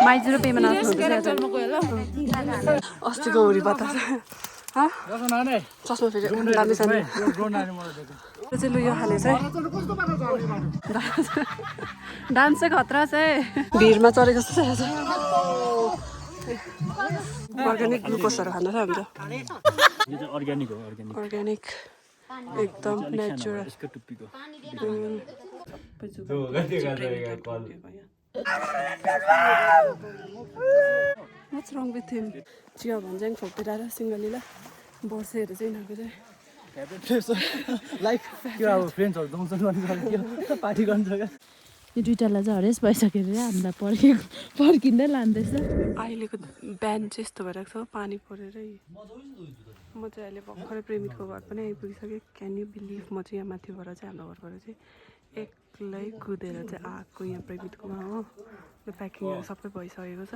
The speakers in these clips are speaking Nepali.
माइजू र पेमा नाच्नुहुन्छ अस्तिको हुरी बतास चस्मा फेरि दामी छ नि चाहिँ लु यो खाले चाहिँ डान्स चाहिँ खतरा चाहिँ भिडमा चढेको जस्तो छ अर्ग्यानिक ग्लुकोजहरू खाँदा चाहिँ हुन्छ अर्ग्यानिक एकदम natural What's wrong with him? चिया भन्छ फोक्टेर सिङ्गलीलाई बसेर चाहिँ यिनीहरूको चाहिँ लाइक त्यो अब फ्रेन्ड्सहरू दौसन गर्नु पार्टी गर्नु छ क्या यो दुइटालाई चाहिँ हरेस भइसकेर हामीलाई पर्खिँदै लाँदैछ अहिलेको बिहान चाहिँ यस्तो भइरहेको छ पानी परेरै म चाहिँ अहिले भर्खरै प्रेमितको घर पनि आइपुगिसकेँ क्यान यु बिलिभ म चाहिँ यहाँ माथिबाट चाहिँ हाम्रो घरबाट चाहिँ एक्लै कुदेर चाहिँ आएको यहाँ प्रेमितकोमा हो प्याकिङहरू सबै भइसकेको छ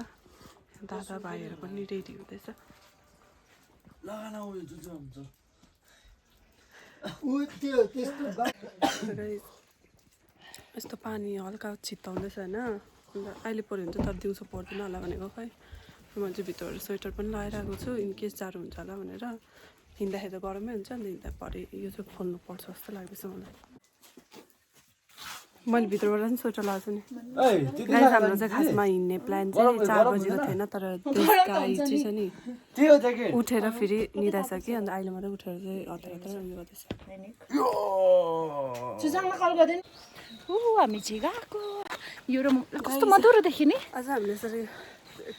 दादा भाइहरू पनि रेडी हुँदैछ यस्तो पानी हल्का छित्ताउँदैछ होइन अन्त अहिले पऱ्यो भने चाहिँ तर दिउँसो पर्दैन होला भनेको खै म चाहिँ भित्रबाट स्वेटर पनि लगाइरहेको छु इनकेस जाडो हुन्छ होला भनेर हिँड्दाखेरि त गरमै हुन्छ नि हिँड्दा परे यो चाहिँ खोल्नु पर्छ जस्तो लाग्दैछ मलाई मैले भित्रबाट पनि स्वेटर लगाएको छु नि गाइस हाम्रो चाहिँ खासमा हिँड्ने प्लान चाहिँ 4 बजीको थिएन तर गाई चाहिँ छ नि उठेर फेरि निदाइसक्यो अन्त अहिले मात्रै उठेर चाहिँ हतार उयो गर्दैछ हामी चाहिँ गएको यो र कस्तो मधुरो देखियो नि अझ हामीले यसरी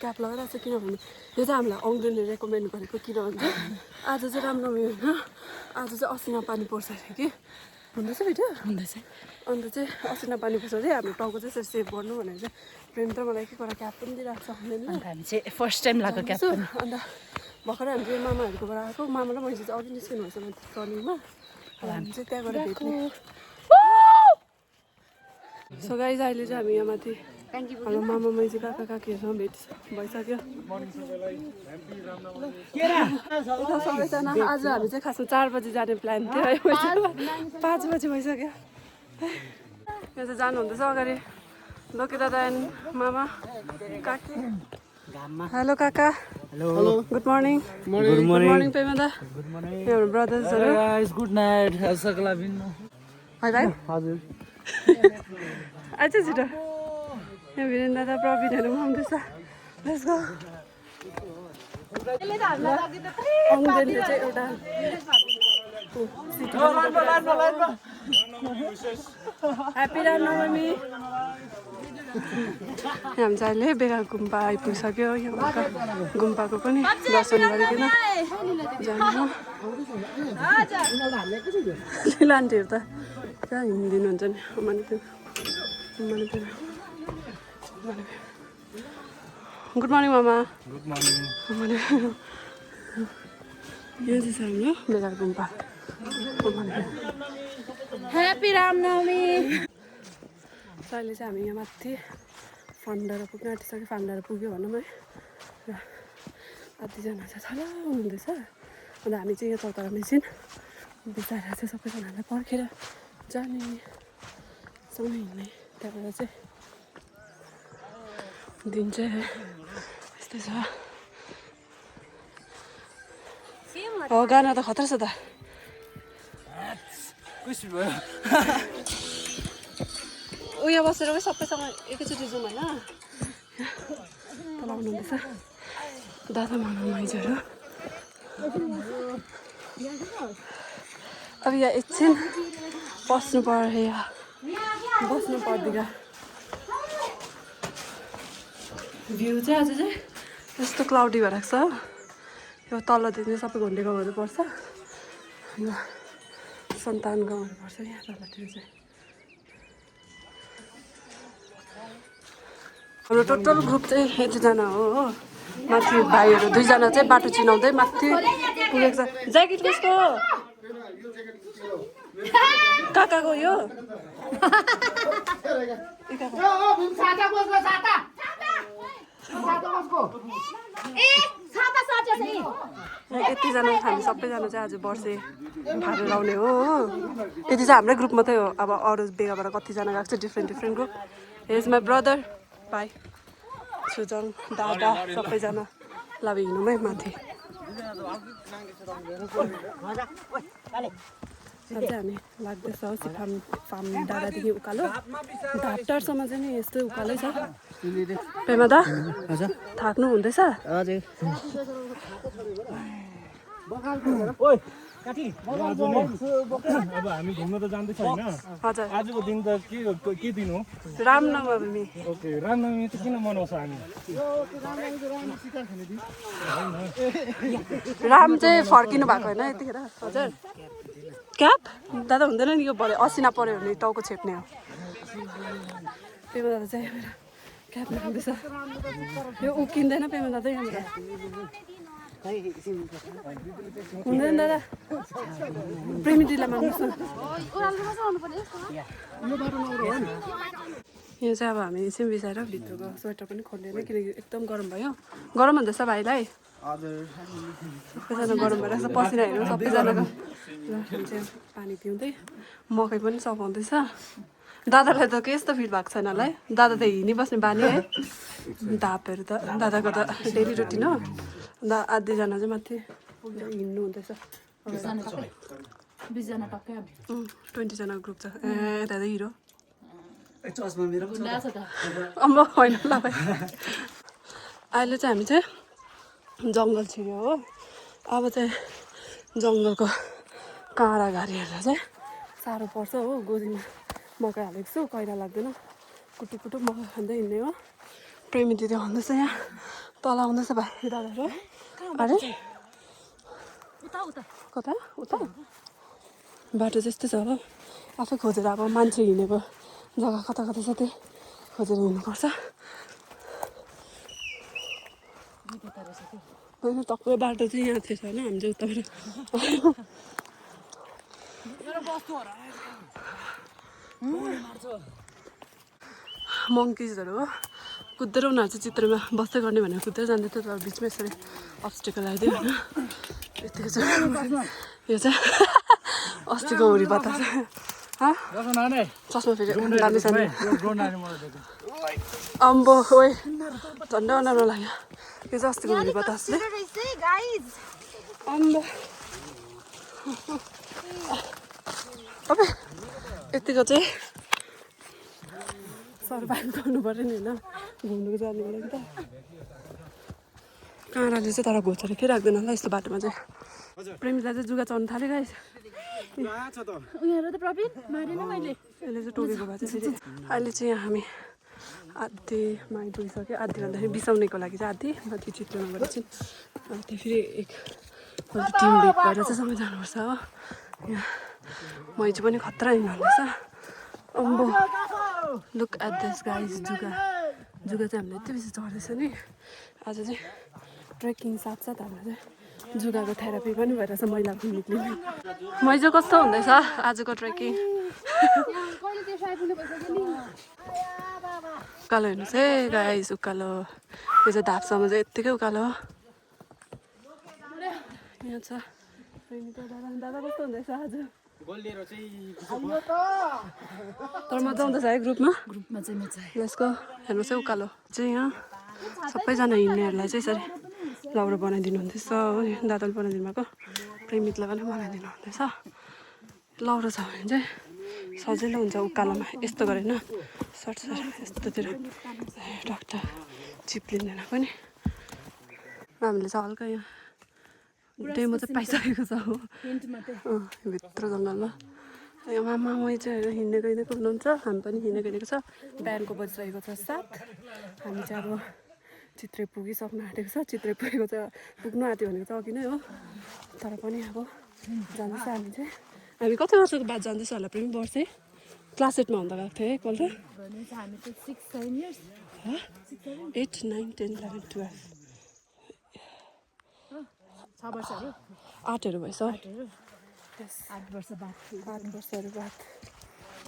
क्याप लगाइरहेको छ किनभने यो चाहिँ हामीलाई आउँदैन रेकमेन्ड गरेको किनभने आज चाहिँ रामनवमी होइन आज चाहिँ असिना पानी पर्छ अरे कि हुँदैछ भिडियो हुँदैछ अन्त चाहिँ असिना पानी पर्छ अरे हाम्रो टाउको चाहिँ यसरी सेभ गर्नु भनेर चाहिँ प्रेम त मलाई एक एउटा क्याप पनि दिइरहेको छ हामी चाहिँ फर्स्ट टाइम लगाएको क्याप पनि अन्त भर्खरै हामी चाहिँ मामाहरूकोबाट आएको मामा र मैले चाहिँ अघि निस्किनु भएछ माथि टर्निङमा हामी चाहिँ त्यहाँ गएर भेट्ने सो गाइज अहिले चाहिँ हामी यहाँ माथि हाम्रो मामा मैजी काका काकीहरूसँग भेट भइसक्यो सबैजना आज हामी चाहिँ खासमा 4 बजी जाने प्लान थियो 5 बजी भइसक्यो यहाँ चाहिँ जानु हुँदैछ अगाडि लोके दादा एन्ड मामा काकी हेलो काका hello good morning good morning Pema दा हाम्रो ब्रदर्सहरू गुड नाइट सकला बिन है भाइ हजुर आज छिटो यहाँ भिरेन दादा प्रवीणहरू पनि आउँदैछ लेट्स गो आउँदैन चाहिँ एउटा ह्याप्पी रामनवमी हामी चाहिँ अहिले बेगा गुम्पा आइपुगिसक्यो यहाँ गुम्पाको पनि दर्शन गरिकन जानु लान्टीहरू त कहाँ हिँडिदिनुहुन्छ नि गुड मर्निङ मामा गुड मर्निङ यो चाहिँ छ हाम्रो बेगा गुम्पा ह्याप्पी रामनवमी अहिले चाहिँ हामी यहाँ माथि फन्डाएर पुग्न आँटिसक्यो फन्डाएर पुग्यो भनौँ है र कतिजना चाहिँ छला हुनुहुँदैछ अन्त हामी चाहिँ यहाँ चौतारा मेसिन बिचरा चाहिँ सबैजनालाई पर्खेर जाने सँगै हिँड्ने त्यहाँबाट चाहिँ दिन चाहिँ यस्तै छ हो गाना त खतरा छ त उयो बसेर सबैसँग एकैचोटि जाउँ होइन तल आउनुहुँदैछ दादा मामा माइजहरू अब यहाँ एकछिन बस्नु पर्यो यहाँ बस्नु पर्दैन भ्यू चाहिँ आज चाहिँ यस्तो क्लाउडी भइरहेको छ यो तलदेखि सबै घन्टे गाउँहरू पर्छ सन्तान गाउँहरू पर्छ यहाँ तलतिर चाहिँ हाम्रो टोटल ग्रुप चाहिँ यतिजना हो माथि भाइहरू 2 जना चाहिँ बाटो चिनाउँदै माथि पुगेको छ ज्याकेट कसको काकाको यो यतिजना हामी सबैजना चाहिँ आज वर्षे भाडा लाउने हो यति चाहिँ हाम्रै ग्रुप मात्रै हो अब अरू बेगाबाट कतिजना गएको छ different group is my brother by Sujang दादा सबैजना लाभ हिँडौँ है माथि अझै हामी लाग्दैछ हो फार्म डाँडादेखि उकालो घाटसम्म चाहिँ नि यस्तो उकालै छ पेमा दा थाक्नु हुँदैछ अब हामी घुम्न त जाँदैछ होइन हजुर आजको दिन त के दिन हो रामनवमी ओके रामनवमी चाहिँ किन मनाउँछ हामी राम चाहिँ फर्किनु भएको होइन यतिखेर हजुर क्याप दादा हुँदैन नि यो भरे असिना पऱ्यो भने टाउको छेप्ने हो पेमा दादा चाहिँ क्याप लगाउँदैछ यो उकिँदैन पेमा दादा यहाँबाट हुँदैन दादा प्रेमिटीलाई मान्नुहोस् न यो चाहिँ अब हामी एकछिन बिसाएर भित्रको स्वेटर पनि खोल्दैन किनकि एकदम गरम भयो गरम हुँदैछ भाइलाई सबैजना गरम भएर यस्तो पसिना हेर्नु सबैजनाको चाहिँ पानी पिउँदै मकै पनि सघाउँदैछ दादालाई त के यस्तो फिल भएको छैन होला है दादा त हिँडिबस्ने बानी है धापहरू त दादाको त डेली रुटिन हो अन्त आधीजना चाहिँ माथि हिँड्नु हुँदैछ 20 जना टक्कै 20 जनाको ग्रुप छ ए दादा हिरो चस्मा मेरो अम्म होइन ल भाइ अहिले चाहिँ हामी चाहिँ जङ्गल छिर्यो हो अब चाहिँ जङ्गलको काँडा घारी हेर्दा चाहिँ साह्रो पर्छ हो गोजीमा मकै हालेको छु कैरा लाग्दैन कुटु कुटु मकै खाँदै हिँड्ने हो प्रेमी दिदी आउँदैछ यहाँ तल आउँदैछ भाइ दादाहरू अरे कता उता बाटो त्यस्तै छ हो आफै खोजेर अब मान्छे हिँडेको जग्गा कता कता छ त्यही खोजेर हिँड्नुपर्छ होइन टक्कै बाटो चाहिँ यहाँ थिएछ होइन हामी चाहिँ उताबाट मङ्किजहरू हो कुद्दै उनीहरू चाहिँ चित्रमा बस्दै गर्ने भनेर कुद्दै जाँदै थियो तर बिचमा यसरी अब्स्टिकल आइदियो होइन यतिको चाहिँ यो चाहिँ अस्तिको हुरी बता चस्मा फेरि दामी छ अम्बो ओइ झन्डा नराम्रो लाग्यो यो चाहिँ अस्तिको हुरी बतासले अम्बो अब यतिको चाहिँ सर्भाइभ गर्नु पऱ्यो नि होइन घुम्नुको जानुको लागि त काँडाले चाहिँ तर घोचेर के राख्दैन होला यस्तो बाटोमा चाहिँ प्रेमिलाई चाहिँ जुगा चढ्नु थाल्यो गाइस उनीहरू त प्रवीण मारेन मैले यसले चाहिँ टोकेको भए चाहिँ फेरि अहिले चाहिँ यहाँ हामी आधीमा आइपुगिसक्यो आधी भन्दाखेरि बिसाउनेको लागि चाहिँ आधी माथि चित्रमा गएर चाहिँ अनि त्यो फेरि एक टिम भेट भएर चाहिँ सँगै जानुपर्छ हो यहाँ मैजू पनि खतरा हिँड्नुहुँदैछ अम्बो लुक एट दिस गाइज जुगा जुगा चाहिँ हामीले यति बेसी चढ्दैछ नि आज चाहिँ ट्रेकिङ साथसाथ हाम्रो चाहिँ जुगाको थेरापी पनि भइरहेछ मैलाको निक्लिने मैजो कस्तो हुँदैछ आजको ट्रेकिङ उकालो हेर्नुहोस् है गाइज उकालो यो चाहिँ धापसम्म चाहिँ यत्तिकै उकालो हो यहाँ छ दादा कस्तो हुँदैछ आज तर मजा आउँदैछ है ग्रुपमा चाहिँ मजा यसको हेर्नुहोस् है उकालो चाहिँ यहाँ सबैजना हिँड्नेहरूलाई चाहिँ यसरी लौरो बनाइदिनु हुँदैछ हो दादाले बनाइदिनु भएको प्रेमितलाई पनि बनाइदिनु हुँदैछ लौरो छ भने चाहिँ सजिलो हुन्छ उकालोमा यस्तो गरेन सर्ट यस्तोतिर डाक्टर चिप्लिँदैन पनि हामीले चाहिँ हल्का यहाँ डेमो चाहिँ पाइसकेको छ हो भित्र जङ्गलमा यहाँ मामा मै चाहिँ हिँडेको हुनुहुन्छ हामी पनि हिँडेको छ बिहानको बजिरहेको छ 7 हामी चाहिँ अब चित्रे पुगिसक्नु आँटेको छ चित्रे पुगेको चाहिँ पुग्नु आँट्यो भनेको चाहिँ अघि नै हो तर पनि अब जाँदैछ हामी चाहिँ हामी कति वर्षको बाद जाँदैछ होला पनि वर्षै क्लास 8मा हुँदा गएको थियो है एकपल्ट हामी त 6-7 इयर्स 8, 9, 10, 11, 12 6 वर्षहरू 8हरू भएछ 8 वर्ष बाद 8 वर्षहरू बाद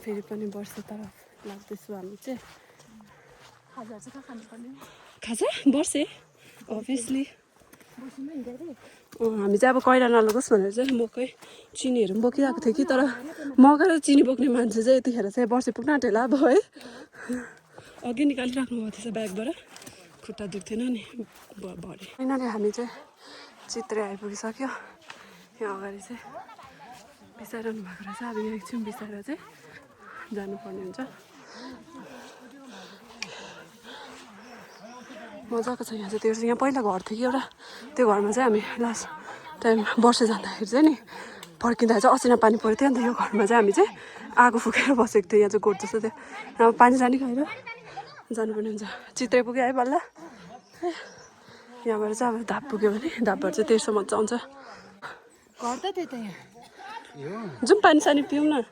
फेरि पनि वर्ष तरफ लाग्दैछु हामी चाहिँ खाजा चाहिँ कहाँ खानुपर्ने खाजा वर्षे अभियसली हामी चाहिँ अब कैरा नलगोस् भनेर चाहिँ मकै चिनीहरू पनि बोकिरहेको थियो कि तर मकै र चिनी बोक्ने मान्छे चाहिँ यतिखेर चाहिँ वर्षे पुग्न आँट्यो होला अब है अघि निकालिराख्नु भएको थिएछ ब्यागबाट खुट्टा दुख्थेन नि भरे यिनीहरूले हामी चाहिँ चित्रे आइपुगिसक्यो यहाँ अगाडि चाहिँ बिसाइरहनु भएको रहेछ अब यहाँ एकछिन बिसाएर चाहिँ जानुपर्ने हुन्छ मजाको छ यहाँ चाहिँ त्यो यहाँ पहिला घर थियो कि एउटा त्यो घरमा चाहिँ हामी लास्ट टाइम वर्षे जाँदाखेरि चाहिँ नि फर्किँदा चाहिँ असिना पानी परेको थियो अन्त यो घरमा चाहिँ हामी चाहिँ आगो फुकेर बसेको थियो यहाँ चाहिँ गोठ जस्तो थियो अब पानी जाने गएर जानुपर्ने हुन्छ चित्रे पुग्यो है बल्ल यहाँबाट चाहिँ अब धाप पुग्यो भने धापबाट चाहिँ तेर्सो मजा आउँछ घर त त्यही त यहाँ जाउँ पानी सानी पिउँ न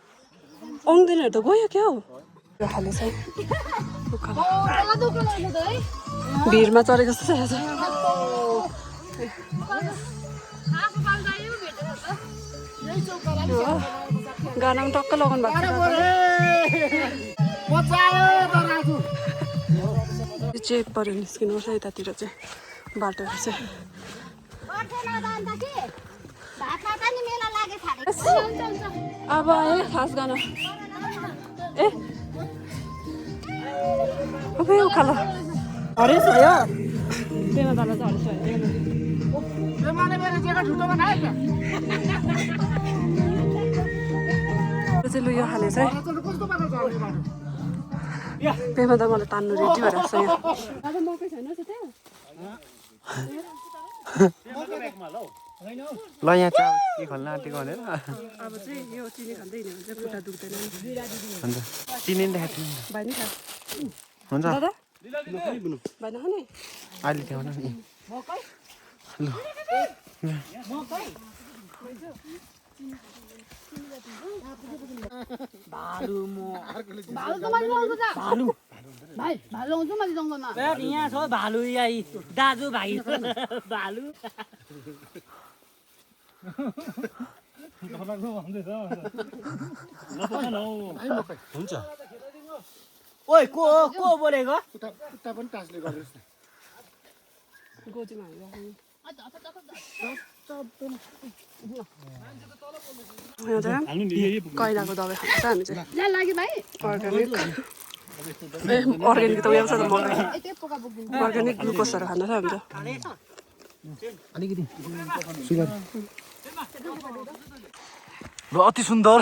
आउँदैनहरू त गयो क्या हौ यो खाले चाहिँ भिरमा चढेको जस्तो छ गाना पनि टक्क लगाउनु भएको छ चेप पऱ्यो निस्किनुपर्छ यतातिर चाहिँ बाटोहरू चाहिँ अब है खास गाना ए अब यो उकालो हरेस भयो बेमा तल चाहिँ हरेस भयो चाहिँ लु यो खाले चाहिँ बेमा त मलाई तान्नु रेडी भएर छ यहाँ मकै छैन ल यहाँ चाहिँ के खोल्न आँटेको भनेर अब चाहिँ यो चिनी खाँदै हिँड्यो भने चाहिँ खुट्टा दुख्दैन अन्त चिनी देखाएको थिएँ भाइ नि खा हुन्छ दादा भाइ नखाने अहिले थियो नि ल यहाँ छ भालु यही दाजु भाइ भालु हुन्छ ओइ को बोलेको खुट्टा पनि टास्ले गर्दैछ गोजीमा हाल्नु यहाँ चाहिँ कैलाको दबाई खान्छ हामी चाहिँ अर्ग्यानिक त उयो छ त अर्ग्यानिक ग्लुकोजहरू खाँदा चाहिँ हुन्छ अलिकति सुगर र अति सुन्दर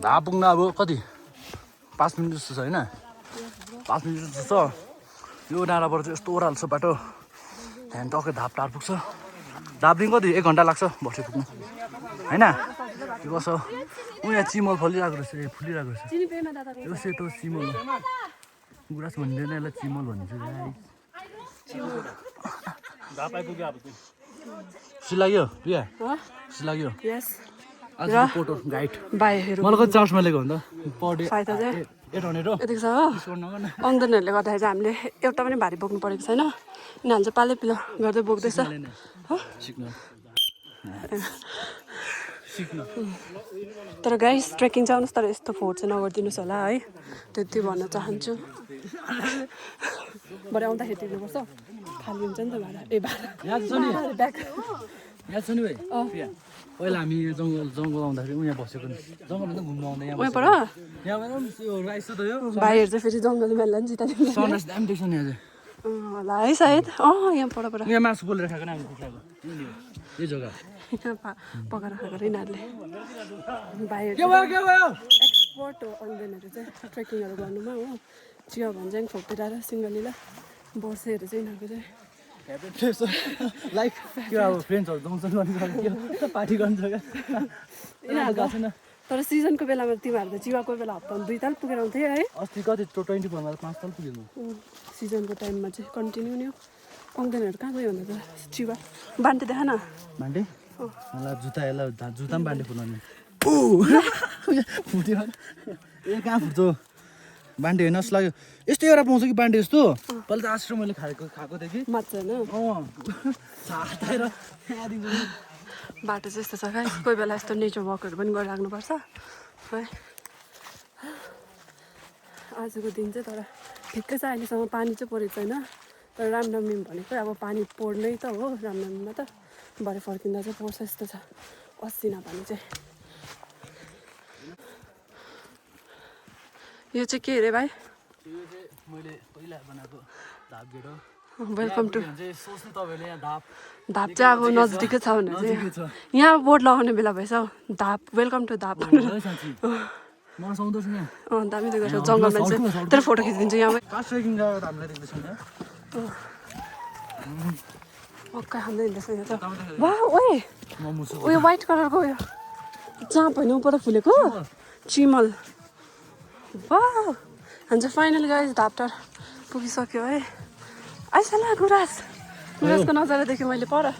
धा पुग्न अब कति 5 मिनट जस्तो छ होइन 5 मिनट जस्तो छ यो डाँडाबाट चाहिँ यस्तो ओह्रालो छ बाटो त्यहाँदेखि टक्कै धाप टार पुग्छ धापदेखि कति 1 घन्टा लाग्छ बर्से पुग्नु होइन यो कसो यहाँ चिमल फलिरहेको रहेछ फुलिरहेको रहेछ यो सेतो चिमल गुराँस भन्दैन यसलाई चिमल भनिन्छ सिलाग्यो प्रिया सिलाग्यो आज फोटो गाइड भाइहरू मलाई कति चार्जमा लिएको भन्दा पर डे फाइदा चाहिँ 800 हो यतिको छ हो आउँदैनहरूले गर्दाखेरि चाहिँ हामीले एउटा पनि भारी बोक्नु परेको छैन यिनीहरू चाहिँ पालै पिलो गर्दै बोक्दैछ हो तर गाइस ट्रेकिङ चाहिँ आउनुहोस् तर यस्तो फोहोर चाहिँ नगरिदिनुहोस् होला है त्यति भन्न चाहन्छु भरे आउँदाखेरि तिर्नुपर्छ खाली हुन्छ नि त भाडा याद छ नि याद छ नि भाइ पहिला हामी जङ्गल आउँदाखेरि उहाँ बसेको नि जङ्गलमा त घुम्नु आउँदा यहाँ उहाँ पर यहाँ यो राइस त यो भाइहरू चाहिँ फेरि जङ्गली मेला नि जिताइदिनु सनराइज दामी देख्छ नि आज होला है सायद यहाँ पर यहाँ मासु पोलेर खाएको नि हामी कुखुराको यो जग्गा पकाएर खाएको यिनीहरूले भाइहरू एक्सपर्ट हो आउँदैनहरू चाहिँ ट्रेकिङहरू गर्नुमा हो चिया भन्छ खोपेर सिङ्गलीलाई बसेहरू चाहिँ यिनीहरूको चाहिँ लाइक त्यो अब फ्रेन्ड्सहरू जङ्सन गर्ने जग्गा पार्टी गर्ने जग्गा यिनीहरू गएको छैन तर सिजनको बेलामा तिमीहरू त चिवा कोही बेला हप्तामा 2 ताल पुगेर आउँथ्यो है अस्ति कति 24 मा 5 ताल पुग्यो सिजनको टाइममा चाहिँ कन्टिन्यू नै हो आउँदैनहरू कहाँ गयो भन्दा त चिवा बान्टे देखा न बान्डे मलाई जुत्ता जुत्ता पनि बान्डे फुलाउने फुट्यो ए कहाँ फुट्छ बान्डे होइन जस्तो लाग्यो यस्तो एउटा पाउँछ कि बान्डे जस्तो पहिला त आश्रम मैले खाएको थिएँ कि मात्र होइन बाटो चाहिँ यस्तो छ क्या कोही बेला यस्तो नेचर वकहरू पनि गरिराख्नुपर्छ है आजको दिन चाहिँ तर ठिक्कै छ अहिलेसम्म पानी चाहिँ परेको छैन तर रामनवमी भनेको अब पानी पर्नै त हो रामनवमीमा त भरे फर्किँदा चाहिँ पर्छ यस्तो छ असिना पानी चाहिँ यो चाहिँ के अरे भाइ? यो चाहिँ मैले पहिला बनाएको धाप गेट हो। वेलकम टु चाहिँ सोच्नु तपाईँले यहाँ धाप धाप चाहिँ अब नजिकै छ भनेर चाहिँ यहाँ बोर्ड लगाउने बेला भएछ हौ। धाप वेलकम टु धाप भनेर। मलाई सुहाउँदो छ यहाँ। दामी देख्छ जङ्गलमा चाहिँ तर फोटो खिचिदिन्छु यहाँ कास्ट ट्रेकिङ गएको हामीले देख्दैछौँ यहाँ। पक्का खाँदै हिँड्दैछ यहाँ त। वाह ओए उयो वाइट कलरको उयो चाँप होइन ऊपर फुलेको चिमल। वाह हामी चाहिँ फाइनल गाइस धापटार पुगिसक्यो है। आइसला गुराँस गुराँसको नजारा देखेँ मैले पर।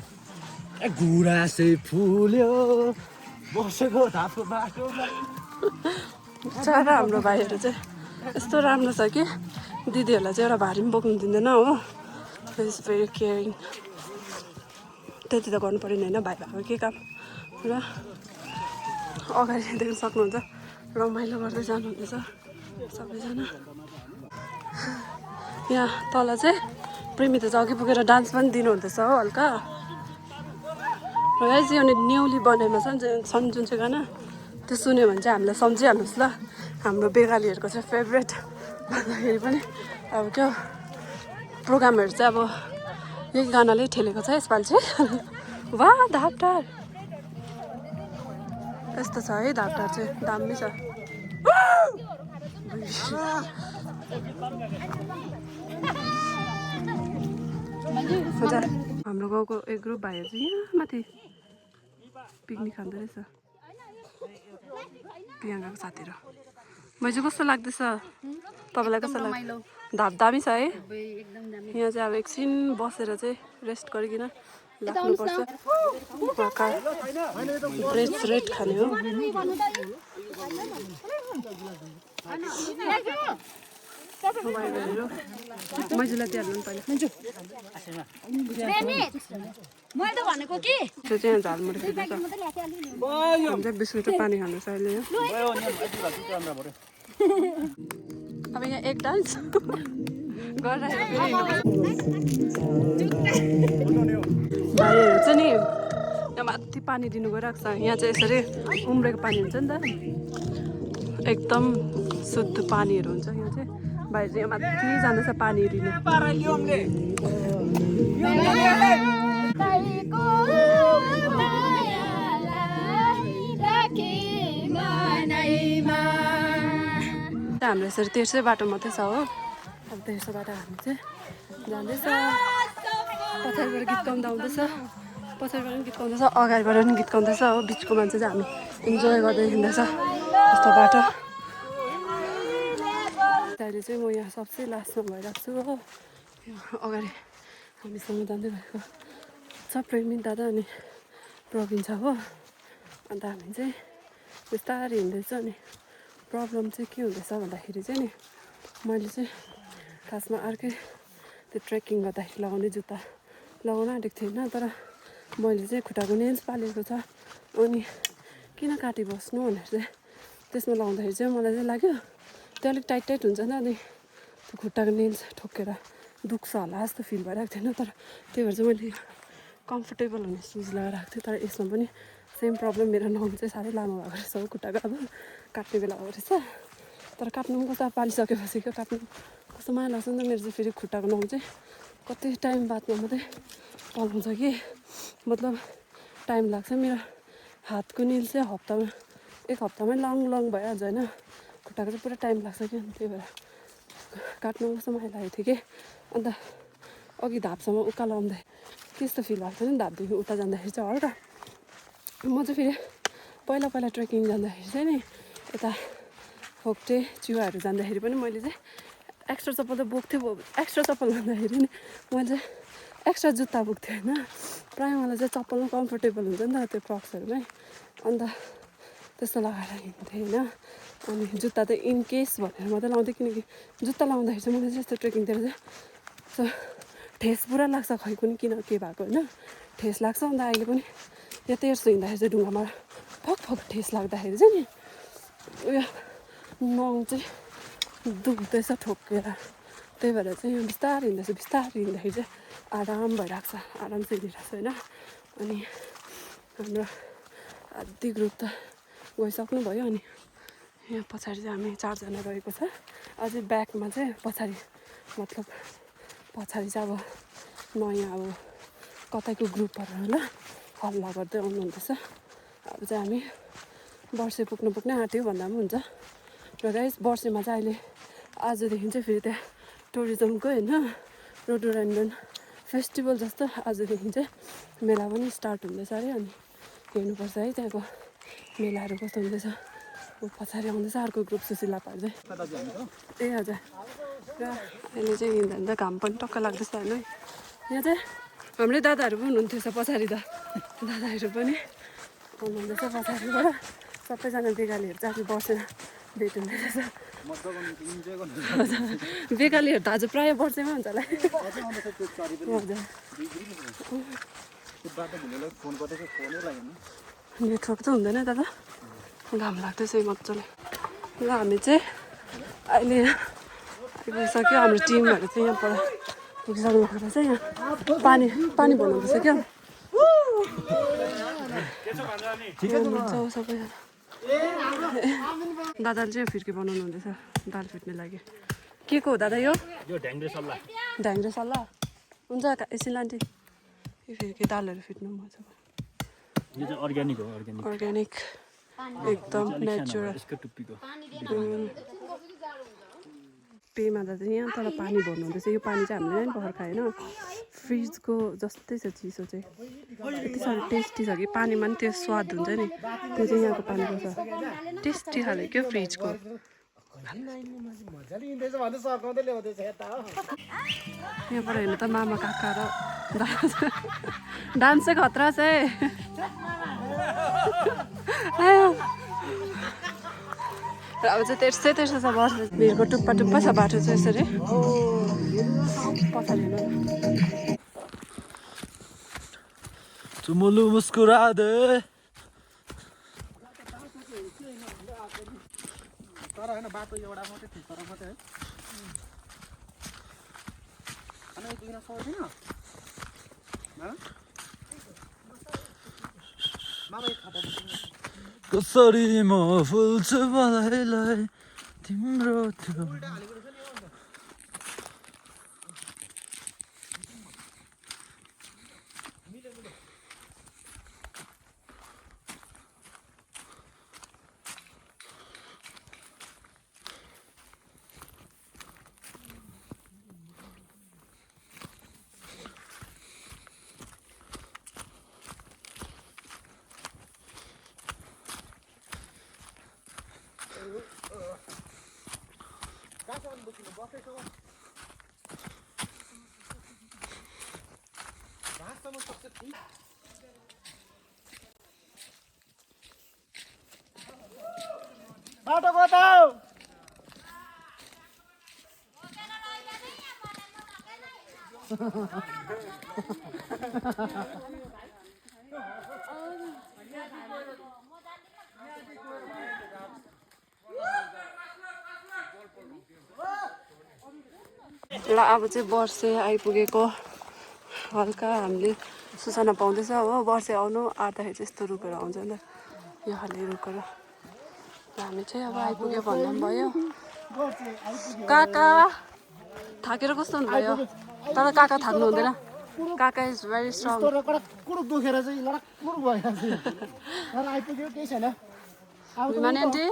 गुराँसै फुल्यो बसेको धापको बाटोमा। बिचरा हाम्रो भाइहरू चाहिँ यस्तो राम्रो छ कि दिदीहरूलाई चाहिँ एउटा भारी पनि बोक्नु दिँदैन हो। Is very caring. त्यति त गर्नु परेन होइन भाइ भएको के काम र अगाडि देख्न सक्नुहुन्छ रमाइलो गर्दै जानुहुँदैछ सबैजना। यहाँ तल चाहिँ प्रेमिता चाहिँ अघि पुगेर डान्स पनि दिनुहुँदैछ हो हल्का। र यहाँ चाहिँ अनि न्युली बनाएमा छन् जुन चाहिँ गाना त्यो सुन्यो भने चाहिँ हामीलाई सम्झिहाल्नुहोस् ल। हाम्रो बेगालीहरूको चाहिँ फेभरेट भन्दाखेरि पनि अब क्या प्रोग्रामहरू चाहिँ अब यही गानाले ठेलेको छ यसपालि चाहिँ। वाह धापटार यस्तो छ है धापटार चाहिँ दामी छ। हजुर हाम्रो गाउँको एक ग्रुप भाइहरू चाहिँ यहाँ माथि पिकनिक खाँदो रहेछ प्रियङ्काको साथीहरू। मैले चाहिँ कस्तो लाग्दैछ तपाईँलाई कस्तो लाग्यो? धाप दामी छ है। यहाँ चाहिँ अब एकछिन बसेर चाहिँ रेस्ट गरिकन लाग्नुपर्छ। ब्रेड रेड खाने हो। मैजुलाई दिइहाल्नु नि पहिला। त्यो चाहिँ झालमुरी खाँदैछ। हामी चाहिँ बिस्कुट र पानी खाँदैछ अहिले। अब यहाँ एक डान्स भाइहरू चाहिँ नि यहाँ माथि पानी दिनु गइरहेको छ। यहाँ चाहिँ यसरी उम्रेको पानी हुन्छ नि त एकदम शुद्ध पानीहरू हुन्छ। यहाँ चाहिँ भाइ चाहिँ यहाँ माथि जाँदैछ पानी लिनु। हाम्रो यसरी तेर्सै बाटो मात्रै छ हो। अब तेर्सो बाटो हामी चाहिँ जाँदैछ। पछाडिबाट गीत गाउँदा आउँदैछ, पछाडिबाट पनि गीत गाउँदैछ, अगाडिबाट पनि गीत गाउँदैछ हो। बिचको मान्छे चाहिँ हामी इन्जोय गर्दै हिँड्दैछ यस्तो बाटो। अहिले चाहिँ म यहाँ सबसे लास्टमा भइरहेको छु हो। अगाडि हामीसँग जाँदै भएको छ प्रेमी दादा अनि प्रवीण छ हो। अन्त हामी चाहिँ बिस्तारै हिँड्दैछ। अनि प्रब्लम चाहिँ के हुँदैछ भन्दाखेरि चाहिँ नि मैले चाहिँ खासमा अर्कै त्यो ट्रेकिङ गर्दाखेरि लगाउने जुत्ता लगाउन आँटेको थिएन। तर मैले चाहिँ खुट्टाको नेल्स पालेको छ अनि किन काटिबस्नु भनेर चाहिँ त्यसमा लगाउँदाखेरि चाहिँ मलाई चाहिँ लाग्यो त्यो अलिक टाइट टाइट हुन्छ नि अनि त्यो खुट्टाको नेल्स ठोकेर दुख्छ होला जस्तो फिल भइरहेको थिएन। तर त्यही भएर चाहिँ मैले कम्फोर्टेबल हुने सुज लगाएर आएको थिएँ। तर यसमा पनि सेम प्रब्लम मेरो नङ चाहिँ साह्रै लामो भएको रहेछ हो। खुट्टाको अब काट्ने बेला भएको रहेछ। तर काट्नु पनि कस्तो पालिसकेपछि क्या काट्नु कस्तो माया लाग्छ नि त। मेरो चाहिँ फेरि खुट्टाको नङ चाहिँ कति टाइम बादमा मात्रै पलाउँछ कि मतलब टाइम लाग्छ। मेरो हातको नेल चाहिँ हप्तामा एक हप्तामै लङ भइहाल्छ होइन। खुट्टाको चाहिँ पुरा टाइम लाग्छ कि अनि त्यही भएर काट्नु कस्तो माया लागेको थियो कि। अन्त अघि धापसम्म उकालो आउँदा त्यस्तो फिल भएको थियो नि धापदेखि उता जाँदाखेरि चाहिँ हल्का। म चाहिँ फेरि पहिला ट्रेकिङ जाँदाखेरि चाहिँ नि यता फोक्टे चिवाहरू जाँदाखेरि पनि मैले चाहिँ एक्स्ट्रा चप्पल त बोक्थेँ। एक्स्ट्रा चप्पल भन्दाखेरि नि मैले चाहिँ एक्स्ट्रा जुत्ता बोक्थेँ होइन। प्रायः मलाई चाहिँ चप्पलमा कम्फोर्टेबल हुन्छ नि त त्यो क्रक्सहरूमै। अन्त त्यस्तो लगाएर हिँड्थेँ होइन। अनि जुत्ता त इन केस भनेर मात्रै लाउँथेँ किनकि जुत्ता लाउँदाखेरि चाहिँ मलाई चाहिँ यस्तो ट्रेकिङतिर चाहिँ ठेस पुरा लाग्छ। खै कुनि किन के भएको होइन ठेस लाग्छ। अन्त अहिले पनि यो तेर्सो हिँड्दाखेरि चाहिँ ढुङ्गामा फक ठेस लाग्दाखेरि चाहिँ नि उयो नङ चाहिँ दुख्दैछ ठोकेर। त्यही भएर चाहिँ यहाँ बिस्तारै हिँड्दैछु। बिस्तारै हिँड्दाखेरि चाहिँ आराम भइरहेको छ, आराम चाहिँ हिँडिरहेको छ होइन। अनि हाम्रो आधी ग्रुप त गइसक्नु भयो। अनि यहाँ पछाडि चाहिँ हामी 4 जना रहेको छ अझै ब्याकमा चाहिँ पछाडि मतलब पछाडि चाहिँ अब नयाँ अब कतैको ग्रुपहरू होला हल्ला गर्दै आउनुहुँदैछ अब चाहिँ हामी वर्षे पुग्ने आँट्यो भन्दा पनि हुन्छ र गाइस वर्षेमा चाहिँ अहिले आजदेखि चाहिँ फेरि त्यहाँ टुरिज्मको होइन रोडोडेन्ड्रन फेस्टिभल जस्तो आजदेखि चाहिँ मेला पनि स्टार्ट हुँदैछ अरे अनि हेर्नुपर्छ है त्यहाँको मेलाहरू कस्तो हुँदैछ पछाडि आउँदैछ अर्को ग्रुप सुशीला पार्दै ए हजुर र अहिले चाहिँ हिँड्दा हिँड्दा घाम पनि टक्क लाग्दैछ होइन यहाँ चाहिँ हाम्रै दादाहरू पनि हुनुहुन्थ्यो पछाडि त दादाहरू पनि आउनुहुँदैछ पछाडिबाट सबैजना बेगालीहरू चाहिँ आफ्नो वर्षमा भेट हुँदैछ बेगालीहरू त आज प्रायः वर्षमै हुन्छ होला हजुर नेटवर्क त हुँदैन दादा घाम लाग्दैछ मजाले ल हामी चाहिँ अहिले आइपुगिसक्यो हाम्रो टिमहरू चाहिँ यहाँबाट पुगिसक्नु पर्छ चाहिँ यहाँ पानी बनाउँदैछ क्या सबैजना दादाले चाहिँ फिर्की बनाउनु हुँदैछ दाल फिट्ने लागि के को हो दादा यो ढ्याङ्ग्रे सल्लाह हुन्छ एकछिन लान्टी यो फिर्की दालहरू फिट्नु मजा यो चाहिँ अर्ग्यानिक हो अर्ग्यानिक एकदम नेचुरल पेमा दादा यहाँ तर पानी भर्नु हुँदैछ यो पानी चाहिँ हामीले नै भर्खा होइन फ्रिजको जस्तै छ चिसो चाहिँ यति साह्रो टेस्टी छ कि पानीमा पनि त्यो स्वाद हुन्छ नि त्यो चाहिँ यहाँको पानीको छ टेस्टी खाले क्या फ्रिजको यहाँबाट हेर्नु त मामा काका र डान्स चाहिँ खतरा छ है र अब चाहिँ तेर्सै छ वर्ष भिरको टुप्पा छ बाटो चाहिँ यसरी पछाडि चुमुलु मुस्कुरा दे तर हैन बाटो एउटा मात्रै थियो तर मात्रै है अनि किन सक्दैन मामा एक खाता कसरी म फुल्छु मलाई तिम्रो थियो बाटो बताऊ ल अब चाहिँ वर्षे आइपुगेको हल्का हामीले सूचना पाउँदैछ हो वर्षे आउनु आँट्दाखेरि चाहिँ यस्तो रुखेर आउँछ नि यो खाले रुखेर हामी चाहिँ अब आइपुग्यो भन्दा पनि भयो काका थाकेर कस्तो हुनुभयो तर काका थाक्नु हुँदैन काका इज भेरी स्ट्रङ कुडुक दुखेर चाहिँ लडकुड भइरहेको छ तर आइपुग्यो केही छैन विमानी आन्टी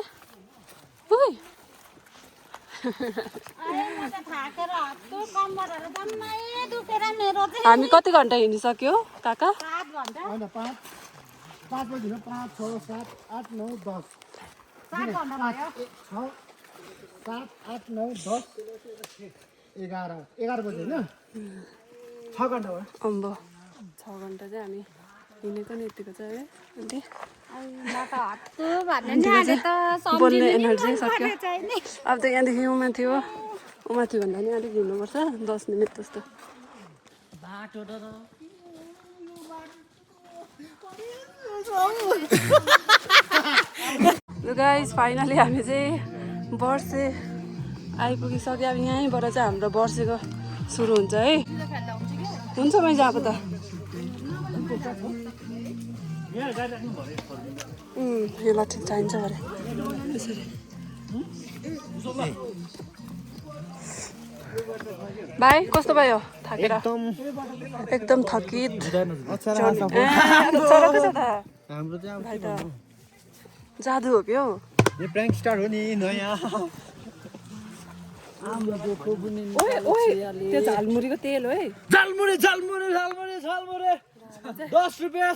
हामी कति घन्टा हिँडिसक्यो काका होइन 5 बजी 5 6 7 8 9 10 7 8 9 10 11 बजे होइन 6 घन्टा भयो अम्बो 6 घन्टा चाहिँ हामी हिँडेको नि यतिको चाहिँ है आन्टी बोल्ने एनर्जी सक्यो अब त यहाँदेखि उमाथि हो उमाथि भन्दा नि अलिक हिँड्नुपर्छ 10 मिनट जस्तो गाइस फाइनली हामी चाहिँ वर्षे आइपुगिसक्यो अब यहीँबाट चाहिँ हाम्रो वर्षेको सुरु हुन्छ है हुन्छ मैले अब त यो ल ठिक चाहिन्छ अरे यसरी भाइ कस्तो भयो थाकेर एकदम थकित चराको छ त हाम्रो चाहिँ भाइ त जादु हो क्या यो प्र्याङ्क स्टार हो नि नयाँ त्यो झालमुरीको तेल हो है झालमुरी 10 रुपियाँ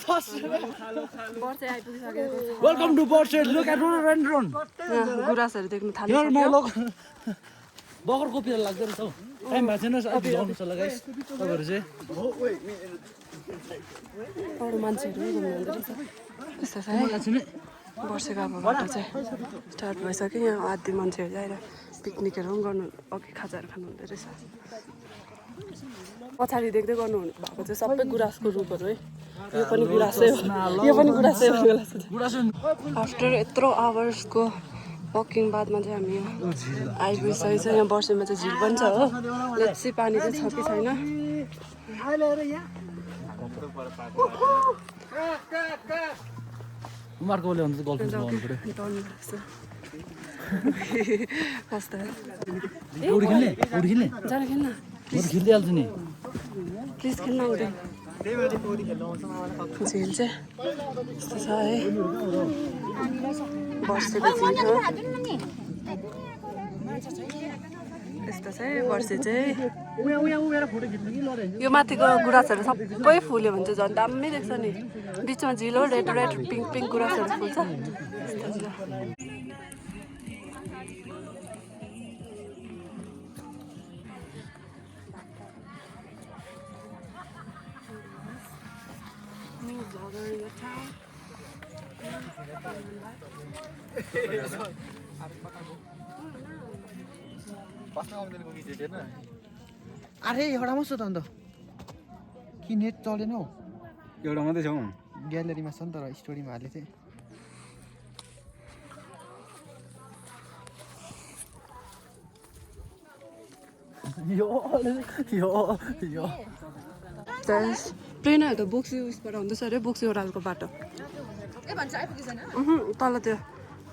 वर्षै आइपुगिसकेको छ वेलकम टु बर्से लुक एट रोन गुराँसहरू देख्नु थाल्यो बगर कोपीहरू लाग्दो रहेछ हौ टाइम भएको छैन ल्याउनु छ ल गाइस तपाईँहरू चाहिँ अरू मान्छेहरू घुम्नुहुँदो रहेछ त्यस्तो छ है वर्षेको अबबाट चाहिँ स्टार्ट भइसक्यो यहाँ आधी मान्छेहरू आएर पिकनिकहरू पनि गर्नु अघि खाजाहरू खानुहुँदो रहेछ पछाडि देख्दै गर्नु भएको चाहिँ सबै गुराँसको रुखहरू है यो पनि गुराँसै हो आफ्टर यत्रो आवर्सको वकिङ बादमा चाहिँ हामी यहाँ आइपुगिसकेको छ यहाँ वर्षमा चाहिँ झिल पनि छ हो लेट्सी पानी चाहिँ छ कि छैन उमारको ओले भन्दा चाहिँ गल्फ लगाउनु पऱ्यो कस्तो उडी खेल्ने जान खेल्न म त खेलिदिइहाल्छु नि प्लिज खेल्न आउँदैन झिल चाहिँ यस्तो छ है वर्षेको झिल हो यस्तो चाहिँ वर्षे चाहिँ यो माथिको गुराँसहरू सबै फुल्यो भने चाहिँ झन् दामी देख्छ नि बिचमा झिल हो रेड पिङ्क गुराँसहरू फुल्छ यस्तो अरे एउटा मात्र त अन्त कि नेट चलेन हौ एउटा मात्रै छौ ग्यालेरीमा छ नि तर स्टोरीमा हाले चाहिँ प्रेरणाहरू त बोक्सी उयसबाट आउँदैछ अरे बोक्सी ओह्रालको बाटो तल त्यो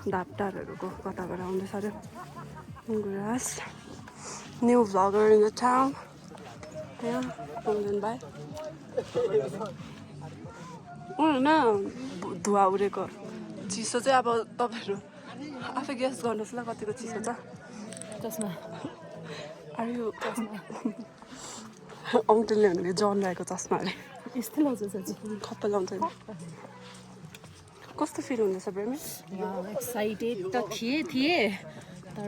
धापटारहरूको कताबाट आउँदैछ अरे गुराँस new vlogger in the town यहाँ पुग्दैन भाइ होइन धुवा उडेको चिसो चाहिँ अब तपाईँहरू आफै गेस गर्नुहोस् ल कतिको चिसो छ चस्मा अरू औँठीले हुनेले जन रहेको चस्माले यस्तो लाउँछ साँच्ची खप्पै लाउँछ कस्तो फिल हुँदैछ प्रेमी एक्साइटेड त थिएँ तर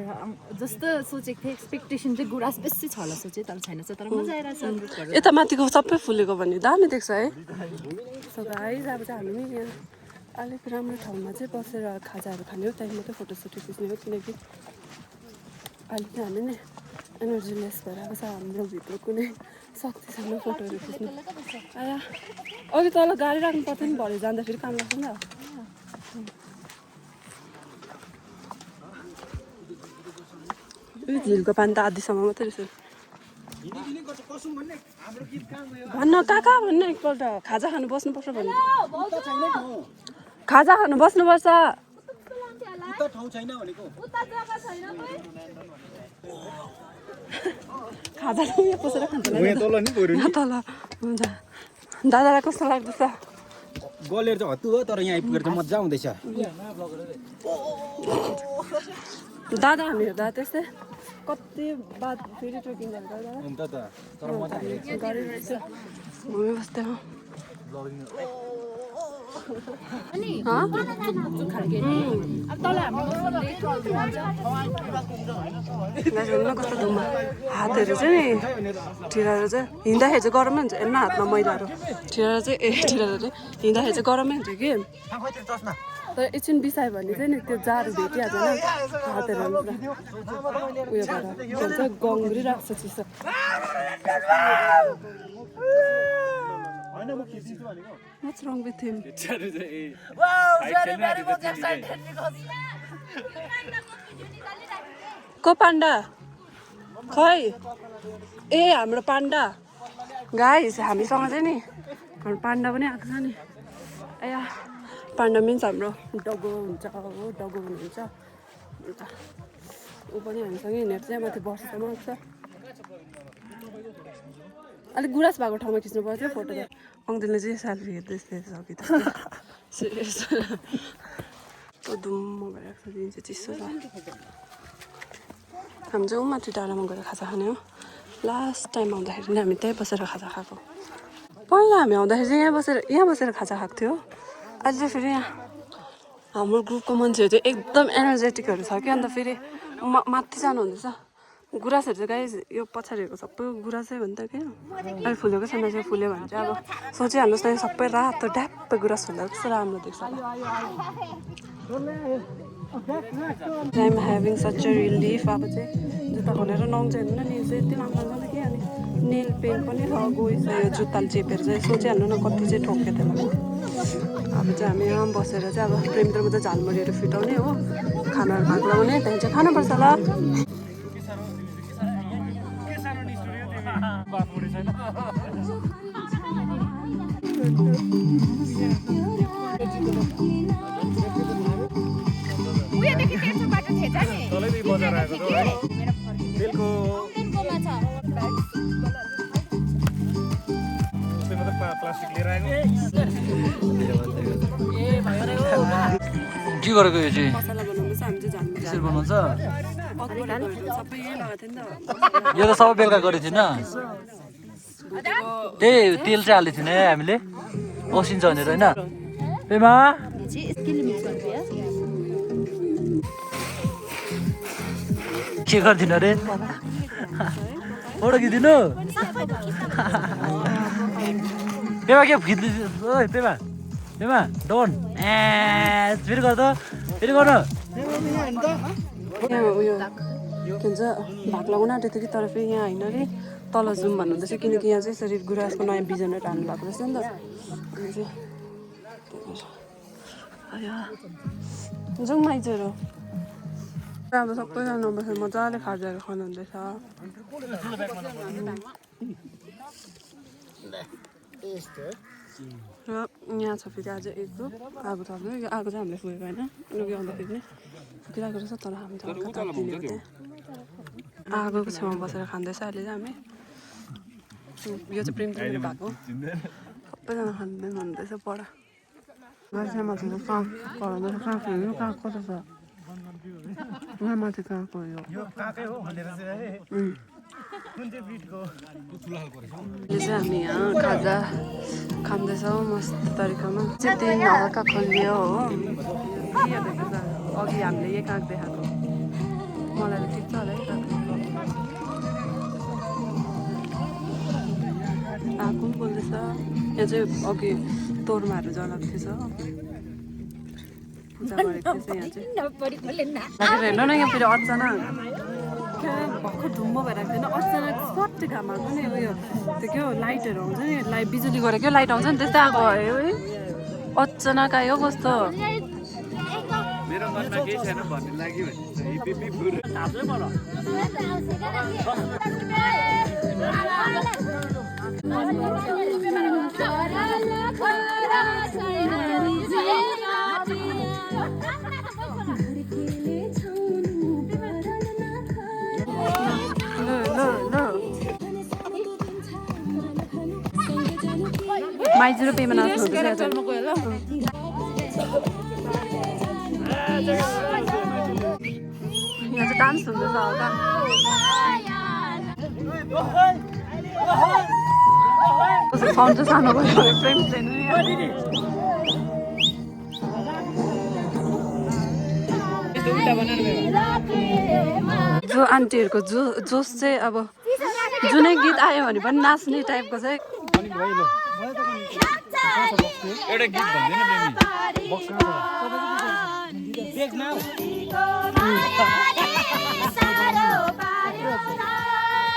जस्तो सोचेको थिएँ एक्सपेक्टेसन चाहिँ गुराँस बेसी छ होला सोचेँ तर छैन तर मजा आइरहेको यता माथिको सबै फुलेको भने दामी देख्छ है सो गाइस अब चाहिँ हामी यहाँ अलिक राम्रो ठाउँमा चाहिँ बसेर खाजाहरू खाने हो त्यहाँदेखि मात्रै फोटोसुट खिच्ने हो किनकि अहिले चाहिँ हामी नै एनर्जी लेस भएर आएको छ हाम्रो भित्र कुनै शक्ति छैन फोटोहरू खिच्नु आया अघि तल गाडी राख्नु पर्थ्यो नि भरे जाँदाखेरि काम लाग्छ नि त झिलको पानी त आधीसम्म मात्रै रहेछ भन्न कहाँ भन्नु एकपल्ट खाजा खानु बस्नुपर्छ भन्नु खाजा खानु बस्नुपर्छ खाजा त यहाँ पसेर खान्छ तल हुन्छ दादालाई कस्तो लाग्दैछ गलेर चाहिँ हत्तु हो तर यहाँ आइपुगेर चाहिँ मजा आउँदैछ दादा हामी हेर्दा त्यस्तै कति बाद फेरि ट्रेकिङ गर्दा अन्त त तर मजा गरिरहेछ घुमिबस्दै हो कस्तो धुम्मा हातहरू चाहिँ नि ठिराएर चाहिँ हिँड्दाखेरि चाहिँ गरमै हुन्छ हेर्न हातमा मैलाहरू ठिराएर चाहिँ हिँड्दाखेरि चाहिँ गरमै हुन्छ कि तर एकछिन बिसायो भने चाहिँ नि त्यो जाडो भेटिहाल्छ नि हातहरू उयो भएर भन्छ गङ्ग्रिरहेको छ चिसो What's wrong with him? को पाण्डा खै ए हाम्रो पाण्डा गाइस हामीसँग चाहिँ नि हाम्रो पाण्डा पनि आएको छ नि ए पाण्डा मिन्स हाम्रो डगो हुन्छ हो डगो हुनुहुन्छ ऊ पनि हामीसँगै हिँडेर चाहिँ माथि बर्षसम्म आउँछ अलिक गुराँस भएको ठाउँमा खिच्नु पर्थ्यो फोटो त अङ्दिनले चाहिँ सेल्फी हेर्दैछ कि त सिरियस धुम्म भइरहेको छ दिन चाहिँ चिसो छ हामी चाहिँ माथि डाँडामा गएर खाजा खाने हो लास्ट टाइम आउँदाखेरि नि हामी त्यहीँ बसेर खाजा खाएको पहिला हामी आउँदाखेरि चाहिँ यहाँ बसेर खाजा खाएको थियो अहिले चाहिँ फेरि यहाँ हाम्रो ग्रुपको मान्छेहरू चाहिँ एकदम एनर्जेटिकहरू छ कि अन्त फेरि माथि जानुहुँदैछ गुराँसहरू चाहिँ गाई यो पछाडिको सबै गुराँसै हो नि त क्या अहिले फुलेको छैन चाहिँ फुल्यो भने चाहिँ अब सोचिहाल्नुहोस् न सबै रातो ड्याप्प गुराँस फुल्दा कस्तो राम्रो देख्छ I'm having such a relief अब चाहिँ जुत्ता खोलेर नुहाउँछ हेर्नु न नि चाहिँ यति लामो जान्छ कि अनि नेल पेन्ट पनि छ गइसक्यो जुत्ताले चेपेर चाहिँ सोचिहाल्नु न कति चाहिँ ठोक्यो त्यसलाई अब चाहिँ हामी यहाँ बसेर चाहिँ अब प्रेमित्रमा चाहिँ झालमुरीहरू फिटाउने हो खानाहरू भाग लगाउने त्यहाँदेखि चाहिँ खानुपर्छ ल के गरेको यो चाहिँ मसला बनाउनु चाहिँ हामी चाहिँ झालमुरी त्यसरी बनाउँछ सबै यहीँ लगाएको थियो नि त यो त सबै बेलुका गरेको थिएन त्यही तेल चाहिँ हाल्दै थिएन है हामीले ओसिन्छ भनेर होइन पेमा के गरिदिनु अरे ओडकिदिनु पेमा के खिच्दै ओइ पेमा पेमा डोन फेरि गर त फेरि गर्नु यहाँ उयो के भन्छ भाग लगाउन आँटेको थियो कि तर फेरि यहाँ होइन अरे तल जाउँ भन्नुहुँदैछ किनकि यहाँ चाहिँ यसरी गुराँसको नयाँ बिजनहरू हाल्नु भएको रहेछ नि त जाउँ माइजहरू अब सबैजना बसेर मजाले खाजाहरू खानुहुँदैछ र यहाँ छ फेरि आज एक ग्रुप आगो थप्नु यो आगो चाहिँ हामीले फुकेको होइन लुगी आउँदाखेरि नै फुकिरहेको रहेछ तर हामी चाहिँ हल्का ताप्दिने हो त्यहाँ आगोको छेउमा बसेर खाँदैछ अहिले चाहिँ हामी यो चाहिँ प्रेम भएको सबैजना खाँदै हुँदैछ पर माथि कहाँ कराउँदैछ कहाँ फेरि कहाँ कस्तो छ यहाँ माथि कहाँको यो यो चाहिँ हामी यहाँ खाजा खाँदैछौँ मस्त तरिकामा चाहिँ दिन हल्का खोलियो हो अघि हामीले यही काग देखाएको मलाई त ठिक छ होला है आगो पनि बोल्दैछ यहाँ चाहिँ अघि तोर्माहरू जलाएको थिएछ पूजा गरेको थिएछ यहाँ चाहिँ हेर्नु न यहाँ फेरि अचानक भर्खर धुम्म भइरहेको थिएन अचानक सट्टै घाम आएको नि उयो त्यो के हो लाइटहरू आउँछ नि लाइट बिजुली गरेको लाइट आउँछ नि त्यस्तै आएको है अचानक आयो कस्तो मेरो मनमा केही छैन भन्ने लाग्यो माइजू र पेमा नाच्नु यहाँ यहाँ चाहिँ डान्स हुँदैछ हल्का साउन्ड चाहिँ सानो भयो प्रेम छैन जो आन्टीहरूको जोस चाहिँ अब जुनै गीत आयो भने पनि नाच्ने टाइपको चाहिँ एउटा गीत भन्दैन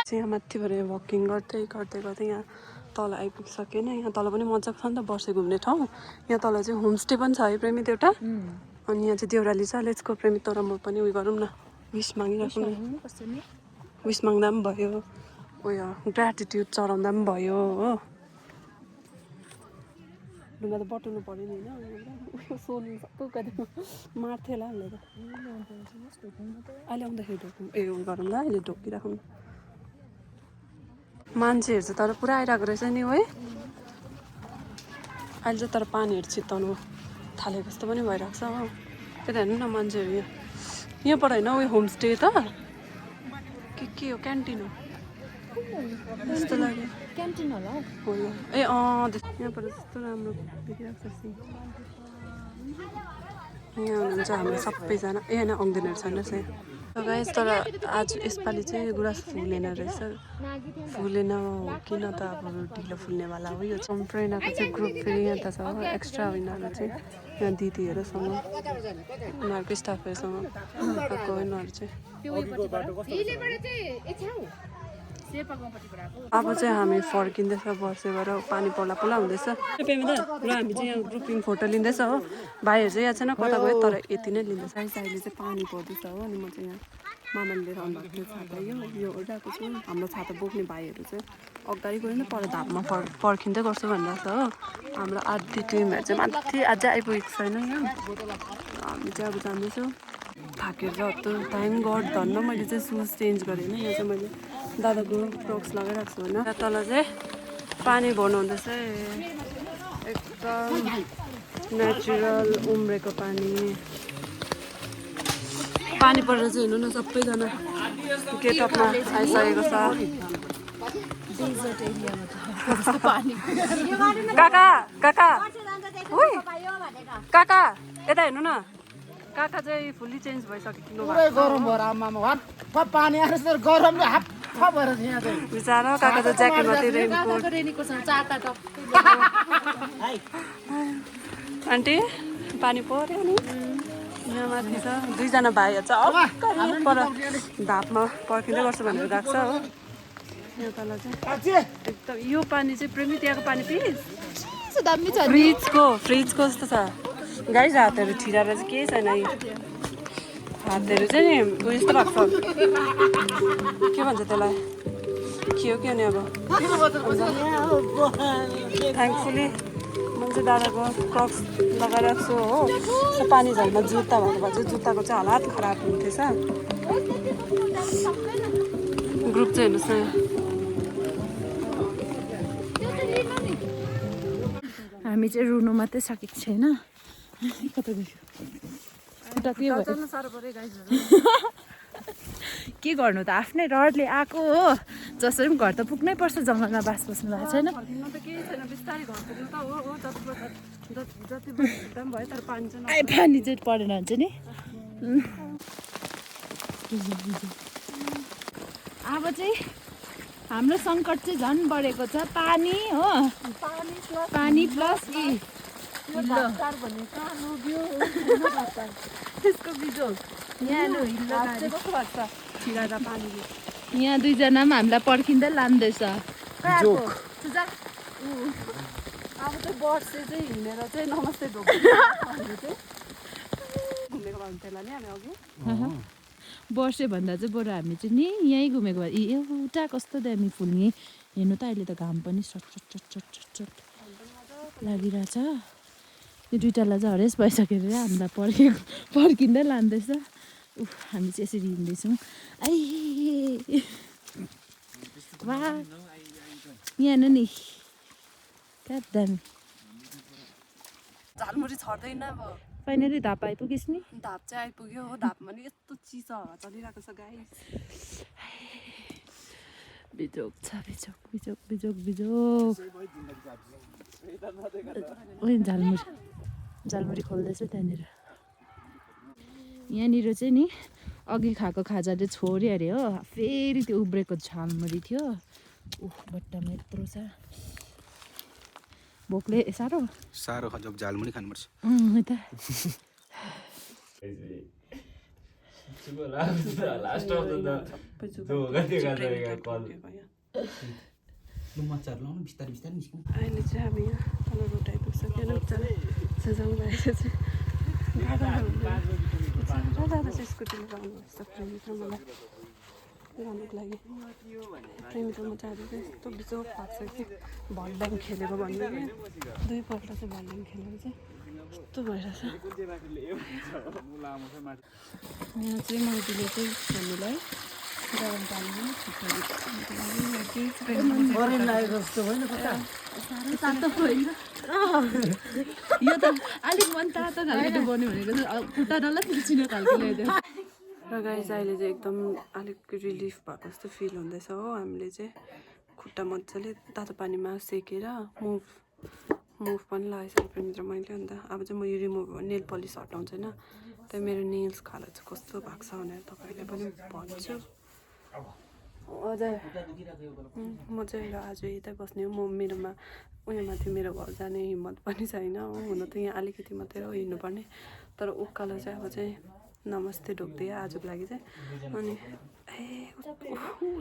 यहाँ माथिबाट वकिङ गर्दै गर्दै गर्दै यहाँ तल आइपुगिसकेन यहाँ तल पनि मजाको छ नि त वर्षे घुम्ने ठाउँ यहाँ तल चाहिँ होमस्टे पनि छ है प्रेमित एउटा अनि यहाँ चाहिँ देउराली छ लेट्सको प्रेमित तर म पनि उयो गरौँ न विस मागिराखौँ न विस माग्दा पनि भयो उयो ग्रेटिट्युड चढाउँदा पनि भयो हो ढुङ्गा त बटुल्नु पऱ्यो नि होइन उयो सोल्नु सबै मार्थ्यो होला हामीलाई त अहिले आउँदाखेरि ढोकौँ ए गरौँ ल अहिले ढोकिराखौँ मान्छेहरू चाहिँ तर पुरा आइरहेको रहेछ नि है अहिले चाहिँ तर पानीहरू चित्ताउनु थालेको जस्तो पनि भइरहेको छ हो त्यता हेर्नु न मान्छेहरू यहाँबाट होइन उयो होमस्टे त के हो क्यान्टिन हो जस्तो लाग्यो क्यान्टिन होला हो यो ए यहाँबाट जस्तो राम्रो देखिरहेको छ यहाँ हुनुहुन्छ हाम्रो सबैजना ए होइन आउँदैनहरू छैन गाइस तर आज यसपालि चाहिँ गुराँस फुलेन रहेछ फुलेन हो किन त अब ढिलो फुल्नेवाला हो यो सम्प्रेनाको चाहिँ ग्रुप फेरि यहाँ त छ हो एक्स्ट्रा उनीहरू चाहिँ यहाँ दिदीहरूसँग उनीहरूको स्टाफहरूसँग आएको उनीहरू चाहिँ अब चाहिँ हामी फर्किँदैछ वर्षेबाट पानी पौला हुँदैछ र हामी चाहिँ यहाँ ग्रुपिङ फोटो लिँदैछ हो भाइहरू चाहिँ यहाँ छैन कता गयो तर यति नै लिँदैछ अहिले चाहिँ पानी पर्दैछ हो अनि म चाहिँ यहाँ मामाले लिएर आउनुभएको थियो छाता यो ओढाएको छु हाम्रो छाता बोक्ने भाइहरू चाहिँ अगाडि गयो नि पर धापमा पर्खिँदै गर्छु भनिरहेको छ हो हाम्रो आधी टिमहरू चाहिँ माथि अझै आइपुगेको छैन यहाँ हामी चाहिँ अब जाँदैछौँ थाकेर जस्तो टाइम गड धन्न मैले चाहिँ सुज चेन्ज गरेँ होइन यहाँ चाहिँ मैले दादाको क्रक्स लगाइरहेको छु होइन तल चाहिँ पानी भर्नु हुँदैछ एकदम नेचुरल उम्रेको पानी परेर चाहिँ हेर्नु न सबैजना गेटअपमा आइसकेको छ काका काका काका यता हेर्नु न काका चाहिँ फुल्ली चेन्ज भइसक्नु गरम भएर आमामा पानी आएर गरमले हाप्पा भएर यहाँ चाहिँ बिचारा काका त ज्याकेट मात्रै रेनकोट आन्टी पानी पर्यो नि यहाँ माथि छ दुईजना भाइहरू छ पर धापमा पर्खिँदै गर्छु भनेर गएको छ हो यहाँ तल चाहिँ एकदम यो पानी चाहिँ प्रेमी त्यहाँको पानी पिस फ्रिजको जस्तो छ गाई हातहरू छिराएर चाहिँ केही छैन हातहरू चाहिँ नि उयो जस्तो भएको छ के भन्छ त्यसलाई के हो नि अब थ्याङ्कफुली म चाहिँ दादाको क्रक्स लगाइरहेको छु हो पानी झरीमा जुत्ता भएको भए चाहिँ जुत्ताको चाहिँ हालत खराब हुन्थेछ ग्रुप चाहिँ हेर्नुहोस् न हामी चाहिँ रुनु मात्रै सकेको छैन कता गयो के गर्नु त आफ्नै रहरले आएको हो जसरी पनि घर त पुग्नै पर्छ जङ्गलमा बास बस्नु भएको छैन पानी चाहिँ परेन हुन्छ नि अब चाहिँ हाम्रो सङ्कट चाहिँ झन् बढेको छ पानी हो पानी प्लस त्यसको बिजोग यहाँ दुईजना पनि हामीलाई पर्खिँदै लाँदैछ अब चाहिँ वर्षे चाहिँ हिँडेर चाहिँ नमस्ते घुमेको भए हुन्थ्यो होला नि हामी अघि वर्षे भन्दा चाहिँ बरु हामी चाहिँ नि यहीँ घुमेको भए एउटा कस्तो दामी फुल्ने हेर्नु त अहिले त घाम पनि चट लागिरहेछ यो दुइटालाई चाहिँ हरेस भइसकेर हामीलाई पर्खिँदै लाँदैछ हामी चाहिँ यसरी हिँड्दैछौँ वा यहाँ नि क्या दामी झालमुरी छर्दैन अब फाइनली धाप आइपुगिस् नि धाप चाहिँ आइपुग्यो हो धापमा नि यस्तो चिसो हावा चलिरहेको छ गाइस बिजोक छ बिजोक झालमुरी खोल्दैछ त्यहाँनिर यहाँनिर चाहिँ नि अघि खाएको खाजाले छोड्यो अरे हो फेरि त्यो उब्रेको झालमुरी थियो बट्टामा यत्रो छ भोकले साह्रो जब झालमुरी खानुपर्छ त अहिले चाहिँ हामी यहाँ तल रोड आइपुग्छौँ बिचरा सजाउनु भएको चाहिँ दादा चाहिँ स्कुटीले जानुभएको छ प्रेमित्र मलाई जानुको लागि प्रेमित्रमा जाँदा चाहिँ यस्तो बिचो भएको छ कि भलड्याङ खेलेको भन्नु कि दुईपल्ट चाहिँ भलड्याङ खेलेको चाहिँ यस्तो भइरहेछ यहाँ चाहिँ माइतीले चाहिँ हामीलाई गरम पानीमा साह्रो तातो होइन यो त अलिक मन तातो खालको बन्यो भनेको चाहिँ खुट्टा डल्लै पिल्चिने खालको ल्याइदियो र गाइस अहिले चाहिँ एकदम अलिक रिलिफ भएको जस्तो फिल हुँदैछ हो हामीले चाहिँ खुट्टा मजाले तातो पानीमा सेकेर मुभ पनि लगाइसकेँ प्रेमित्र मैले अन्त अब चाहिँ म यो रिमुभ नेल पलिस हटाउँछ होइन त्यही मेरो नेल्स खाला चाहिँ कस्तो भएको छ भनेर तपाईँहरूले पनि भन्छु हजुर म चाहिँ आज यतै बस्ने हो म मेरोमा उयो माथि मेरो घर जाने हिम्मत पनि छैन हो हुन त यहाँ अलिकति मात्रै हो हिँड्नुपर्ने तर उकालो चाहिँ अब चाहिँ नमस्ते ढोक्दै आजको लागि चाहिँ अनि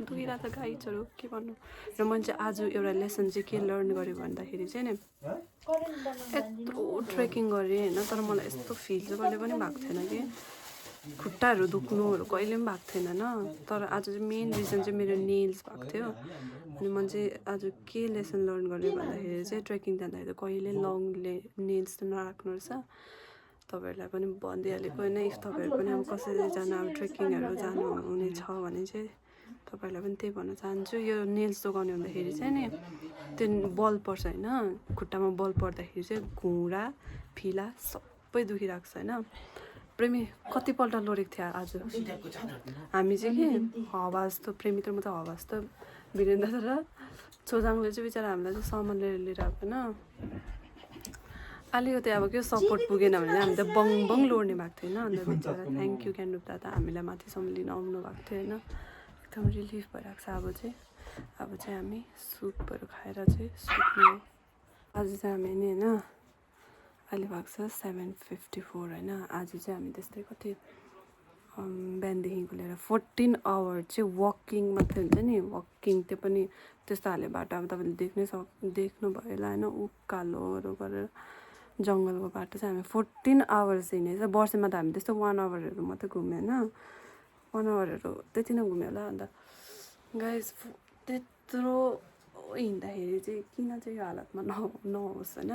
दुईवटा त गाइडहरू के भन्नु र मैले चाहिँ आज एउटा लेसन चाहिँ के लर्न गरेँ भन्दाखेरि चाहिँ नि यत्रो ट्रेकिङ गरेँ होइन तर मलाई यस्तो फिल चाहिँ कहिले पनि भएको थिएन कि खुट्टाहरू दुख्नुहरू कहिले पनि भएको थिएन होइन तर आज चाहिँ मेन रिजन चाहिँ मेरो नेल्स भएको थियो अनि मैले चाहिँ आज के लेसन लर्न गरेँ भन्दाखेरि चाहिँ ट्रेकिङ जाँदाखेरि त कहिले लङ नेल्स त नराख्नु रहेछ तपाईँहरूलाई पनि भनिदिइहालेको होइन इफ तपाईँहरू पनि अब कसैजना अब ट्रेकिङहरू जानुहुने छ भने चाहिँ तपाईँहरूलाई पनि त्यही भन्न चाहन्छु यो नेल्स जोगाउने हुँदाखेरि चाहिँ नि त्यो बल पर्छ होइन खुट्टामा बल पर्दाखेरि चाहिँ घुँडा फिला सबै दुखिरहेको छ होइन प्रेमी कतिपल्ट लोडेको थियो आज हामी चाहिँ के हावा जस्तो प्रेमी त म त हावा जस्तो वीरेन्द्र र चोजाङले चाहिँ बिचरा हामीलाई चाहिँ सामान लिएर आएको होइन अलिकति अब के सपोर्ट पुगेन भने हामी त बङ बङ लोड्ने भएको थियो होइन अन्त बिचरा थ्याङ्क यू क्यान्डुप दादा हामीलाई माथिसम्म लिन आउनु भएको थियो होइन एकदम रिलिफ भइरहेको छ अब चाहिँ हामी सुपहरू खाएर चाहिँ सुत्ने आज चाहिँ हामी नि होइन अहिले भएको छ 7:54 होइन आज चाहिँ हामी त्यस्तै कति बिहानदेखिको लिएर 14 आवर चाहिँ वकिङ मात्रै हुन्छ नि वकिङ त्यो पनि त्यस्तो खाले बाटो अब तपाईँले देख्नुभयो होला होइन उकालोहरू गरेर जङ्गलको बाटो चाहिँ हामी 14 आवर्स हिँडेछ वर्षमा त हामी त्यस्तो 1 आवरहरू मात्रै घुम्यो होइन 1 आवरहरू त्यति नै घुम्यो होला अन्त गाइस त्यत्रो हिँड्दाखेरि चाहिँ किन चाहिँ यो हालतमा नहोस् होइन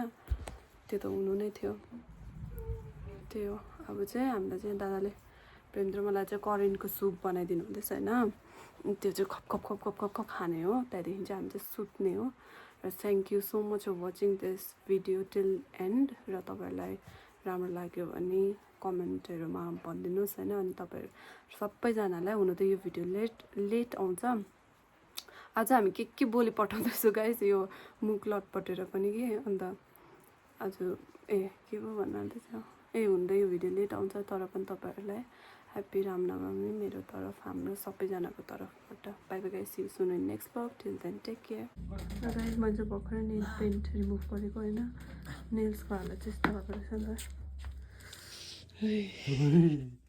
त्यो त हुनु नै थियो त्यही हो अब चाहिँ हामीलाई चाहिँ दादाले प्रेमेन्द्र मलाई चाहिँ करेन्टको सुप बनाइदिनु हुँदैछ होइन त्यो चाहिँ खप खप खप खप खप खप खाने हो त्यहाँदेखि चाहिँ हामी चाहिँ सुत्ने हो र thank you so much for watching this video till end र तपाईँहरूलाई राम्रो लाग्यो भने कमेन्टहरूमा भनिदिनुहोस् होइन अनि तपाईँहरू सबैजनालाई हुनु त यो भिडियो लेट आउँछ आज हामी के बोली पठाउँदैछौँ गाइस यो मुख लटपटेर पनि के अन्त आज के पो भन्नुहुँदैछ हुँदै यो भिडियो लेट आउँछ तर पनि तपाईँहरूलाई ह्याप्पी रामनवमी मेरो तर्फ हाम्रो सबैजनाको तर्फबाट bye bye guys see you soon in next vlog till then take care र गाइस मैले चाहिँ भर्खरै नेल पेन्ट रिमुभ गरेको होइन नेल्सको हालत चाहिँ यस्तो भएको रहेछ नि त